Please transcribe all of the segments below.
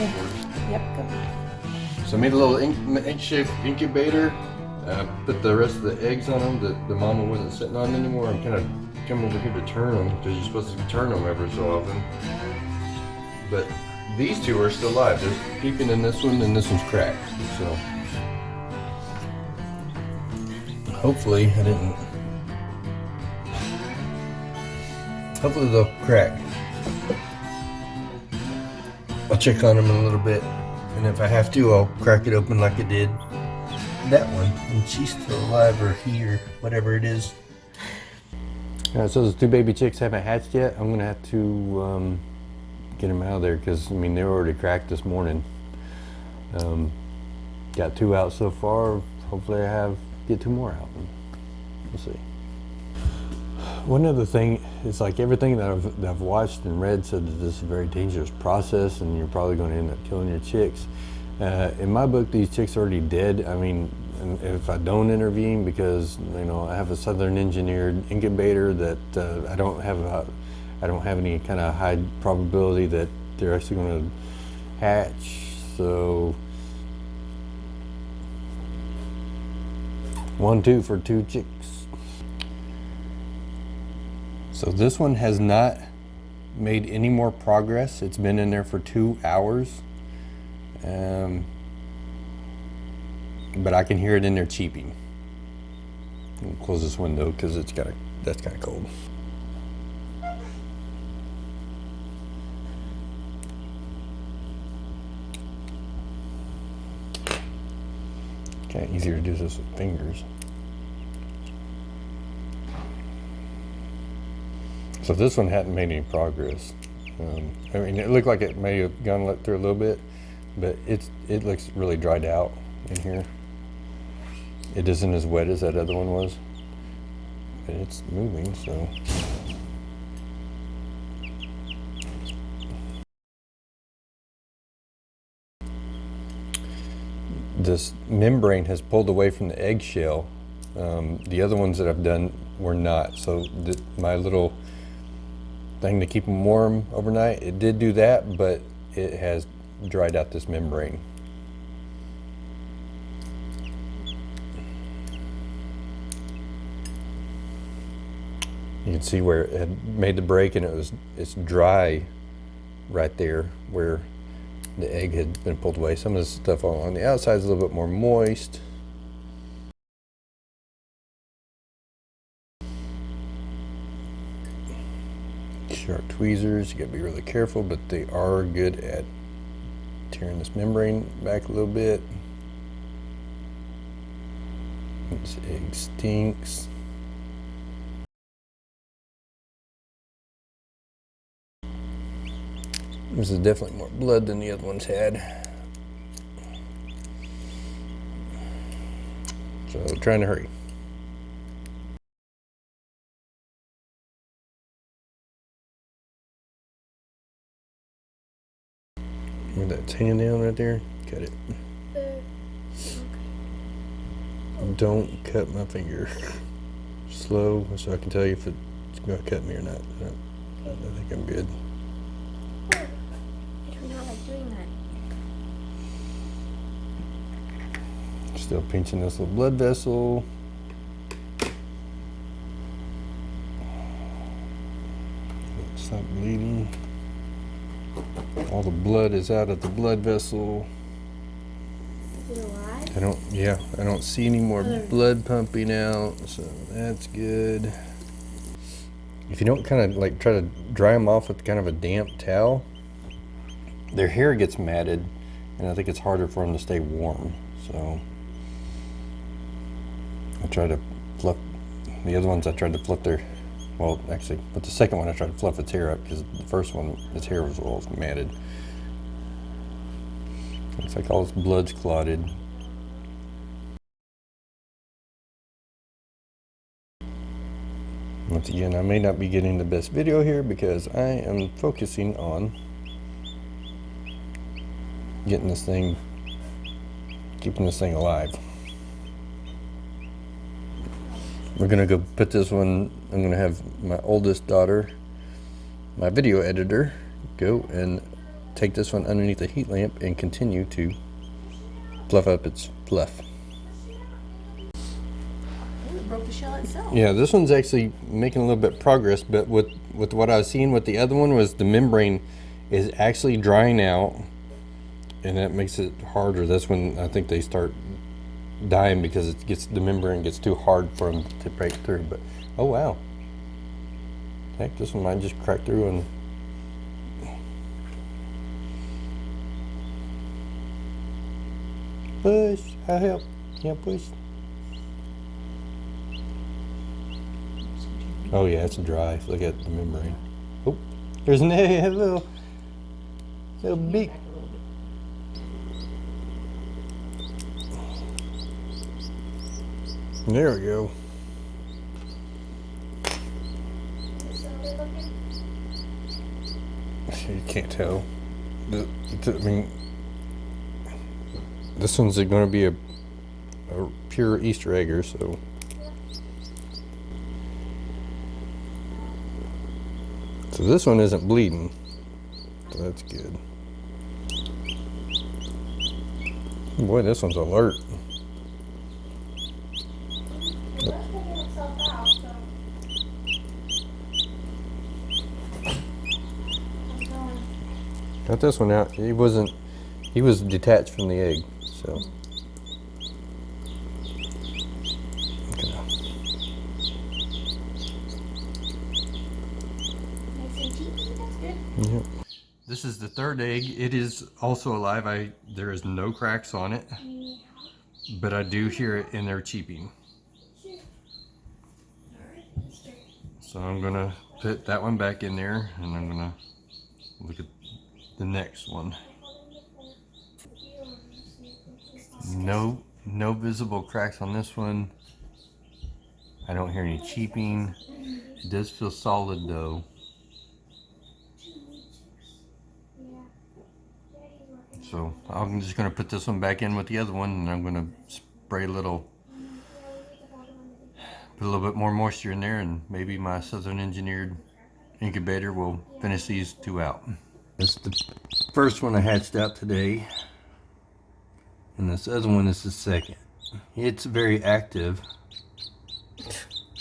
Yep, go. So I made a little makeshift incubator. Put the rest of the eggs on them that the mama wasn't sitting on anymore. I'm kind of come over here to turn them because you're supposed to turn them every so often. But these two are still alive. There's peeping in this one, and this one's cracked. So hopefully I didn't. Hopefully they'll crack. I'll check on them in a little bit, and if I have to, I'll crack it open like I did that one, and she's still alive, or he, or whatever it is. So those two baby chicks haven't hatched yet. I'm gonna have to get them out of there because I mean they were already cracked this morning. Got two out so far. Hopefully I get two more out. We'll see. One other thing is, like, everything that I've watched and read said that this is a very dangerous process and you're probably going to end up killing your chicks. In my book, these chicks are already dead. I mean, if I don't intervene, because you know I have a Southern engineered incubator that I don't have any kind of high probability that they're actually going to hatch. So 1-2 for two chicks. So this one has not made any more progress. It's been in there for 2 hours. But I can hear it in there cheeping. I'll close this window because that's kind of cold. Kind of easier to do this with fingers. So this one hadn't made any progress. I mean, it looked like it may have gone let through a little bit, but it looks really dried out in here. It isn't as wet as that other one was, but it's moving, so. This membrane has pulled away from the eggshell. The other ones that I've done were not. So my little thing to keep them warm overnight, it did do that, but it has dried out this membrane. You can see where it had made the break, and it's dry right there where the egg had been pulled away. Some of the stuff on the outside is a little bit more moist. Sharp tweezers, you gotta be really careful, but they are good at tearing this membrane back a little bit. This egg stinks. This is definitely more blood than the other ones had. So trying to hurry. Where that's hanging down right there, cut it. Don't cut my finger. Slow, so I can tell you if it's going to cut me or not. I think I'm good. I do not like doing that. Still pinching this little blood vessel. Stop bleeding. All the blood is out of the blood vessel. Is it alive? I don't see any more blood pumping out, so that's good. If you don't kind of like try to dry them off with kind of a damp towel, their hair gets matted, and I think it's harder for them to stay warm. So I try to fluff the other ones. I tried to fluff their, well, actually, but the second one I tried to fluff its hair up because the first one, its hair was all matted. Looks like all its blood's clotted. Once again, I may not be getting the best video here because I am focusing on getting this thing, keeping this thing alive. We're gonna go put this one, I'm gonna have my oldest daughter, my video editor, go and take this one underneath the heat lamp and continue to fluff up its fluff. Ooh, it broke the shell itself. Yeah, this one's actually making a little bit of progress, but with what I was seeing with the other one was the membrane is actually drying out, and that makes it harder. That's when I think they start dying, because the membrane gets too hard for them to break through. But oh wow, heck, this one might just crack through and push. I'll help. Yeah, push. Oh yeah, it's dry. Look at the membrane. Oh, there's a little beak. There we go. You can't tell. I mean, this one's going to be a pure Easter egger, so. So this one isn't bleeding, so that's good. Boy, this one's alert. Got this one out. He was detached from the egg, so. Okay. Yep. This is the third egg. It is also alive. There is no cracks on it, but I do hear it in there cheeping. So I'm gonna put that one back in there, and I'm gonna look at the next one. No visible cracks on this one. I don't hear any cheeping. It does feel solid though. So I'm just gonna put this one back in with the other one, and I'm gonna spray put a little bit more moisture in there, and maybe my Southern Engineered incubator will finish these two out. This is the first one I hatched out today, and this other one is the second. It's very active,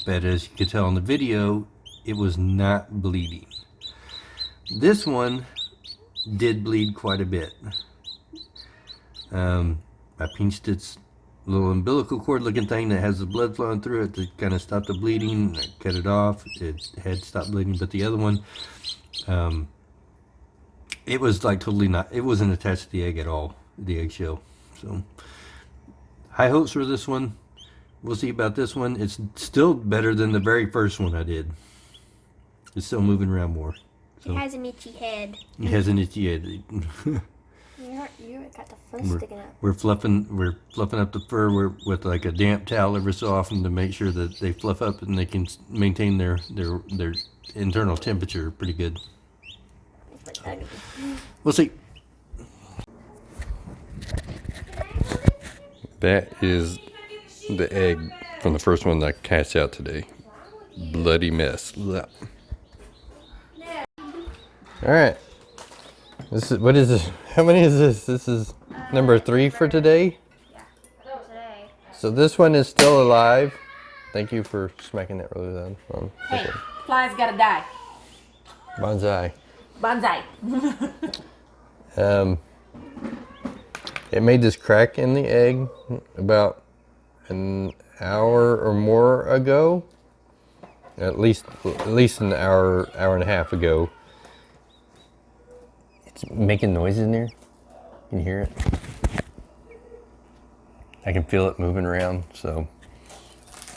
but as you can tell in the video, it was not bleeding. This one did bleed quite a bit. I pinched its little umbilical cord looking thing that has the blood flowing through it to kind of stop the bleeding. I cut it off. It had stopped bleeding, but the other one, it was like totally not, it wasn't attached to the egg at all, the eggshell. So high hopes for this one. We'll see about this one. It's still better than the very first one I did. It's still moving around more. So it has an itchy head. It has an itchy head. You got the fur sticking up. We're fluffing up the fur with like a damp towel every so often to make sure that they fluff up and they can maintain their internal temperature pretty good. We'll see. That is the egg from the first one that I hatched out today. Bloody mess. All right. This is, what is this? How many is this? This is number 3 for today. Yeah, today. So this one is still alive. Thank you for smacking that really loud. Hey, okay. flies gotta die. Bonsai. Bonsai. It made this crack in the egg about an hour or more ago. At least an hour and a half ago. It's making noises in there. Can you hear it? I can feel it moving around. So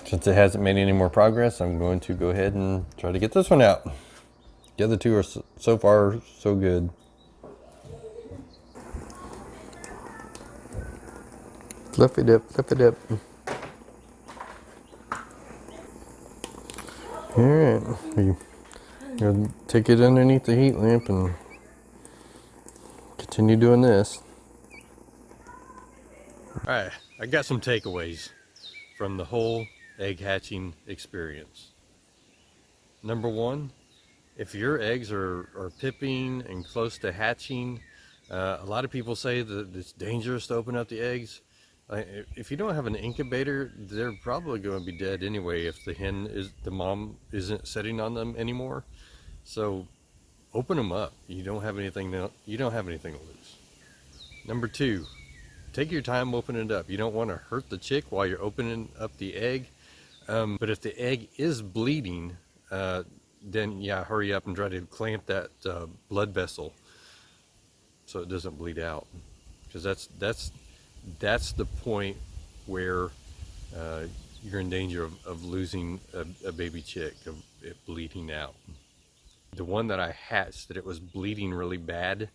since it hasn't made any more progress, I'm going to go ahead and try to get this one out. The other two are so far so good. Fluff it up, fluff it up. All right, you'll take it underneath the heat lamp and continue doing this. All right, I got some takeaways from the whole egg hatching experience. Number 1, if your eggs are pipping and close to hatching, A lot of people say that it's dangerous to open up the eggs. If you don't have an incubator, they're probably going to be dead anyway if the mom isn't sitting on them anymore. So open them up. You don't have anything to lose. Number 2, take your time opening it up. You don't want to hurt the chick while you're opening up the egg. But if the egg is bleeding, then yeah, hurry up and try to clamp that blood vessel so it doesn't bleed out, because that's the point where you're in danger of losing a baby chick, of it bleeding out. The one that I hatched that it was bleeding really bad,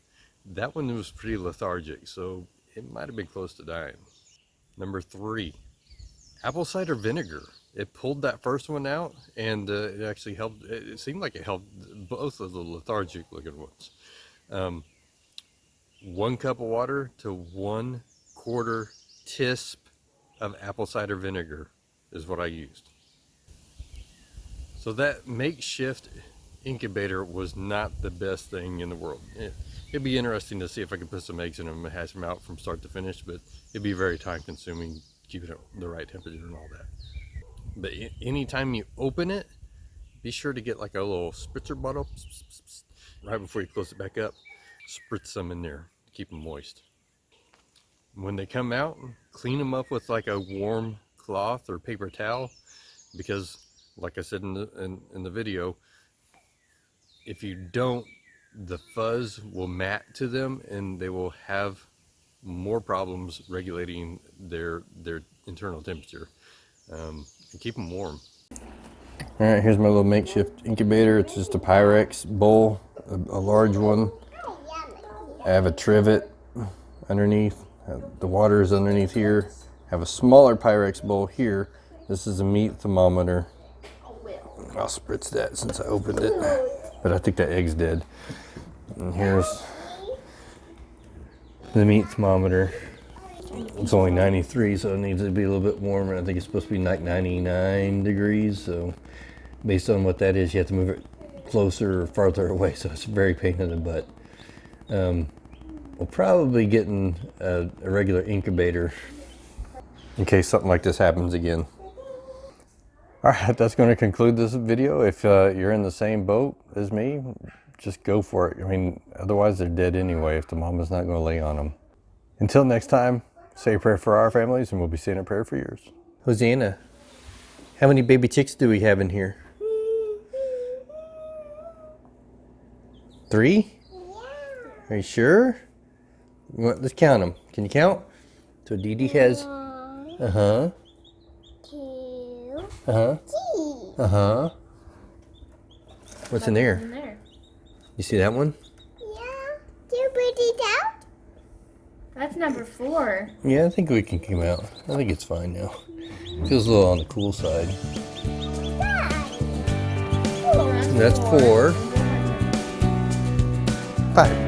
that one was pretty lethargic, so it might have been close to dying. Number 3, apple cider vinegar. It pulled that first one out, and it actually helped. It seemed like it helped both of the lethargic looking ones. 1 cup of water to 1/4 teasp of apple cider vinegar is what I used. So that makeshift incubator was not the best thing in the world. It'd be interesting to see if I could put some eggs in them and hatch them out from start to finish, but it'd be very time consuming, keeping it the right temperature and all that. But anytime you open it, be sure to get like a little spritzer bottle right before you close it back up. Spritz some in there to keep them moist. When they come out, clean them up with like a warm cloth or paper towel, because like I said in the video, if you don't, the fuzz will mat to them and they will have more problems regulating their internal temperature. And keep them warm. All right, here's my little makeshift incubator. It's just a Pyrex bowl, a large one. I have a trivet underneath. The water is underneath here. I have a smaller Pyrex bowl here. This is a meat thermometer. I'll spritz that since I opened it, but I think that egg's dead. And here's the meat thermometer. It's only 93, so it needs to be a little bit warmer. I think it's supposed to be like 99 degrees. So based on what that is, you have to move it closer or farther away. So it's a very pain in the butt. We'll probably be getting a regular incubator in case something like this happens again. All right, that's going to conclude this video. If you're in the same boat as me, just go for it. I mean, otherwise they're dead anyway if the mama's not going to lay on them. Until next time, say a prayer for our families, and we'll be saying a prayer for yours. Hosanna, how many baby chicks do we have in here? 3? Yeah. Are you sure? Let's count them. Can you count? So Dee Dee has... 1, Uh-huh. 2, Uh-huh. 3. Uh-huh. What's in there? In there? You see that one? Yeah. Do you put it out? That's number 4. Yeah, I think we can come out. I think it's fine now. Feels a little on the cool side. That's 4. 5.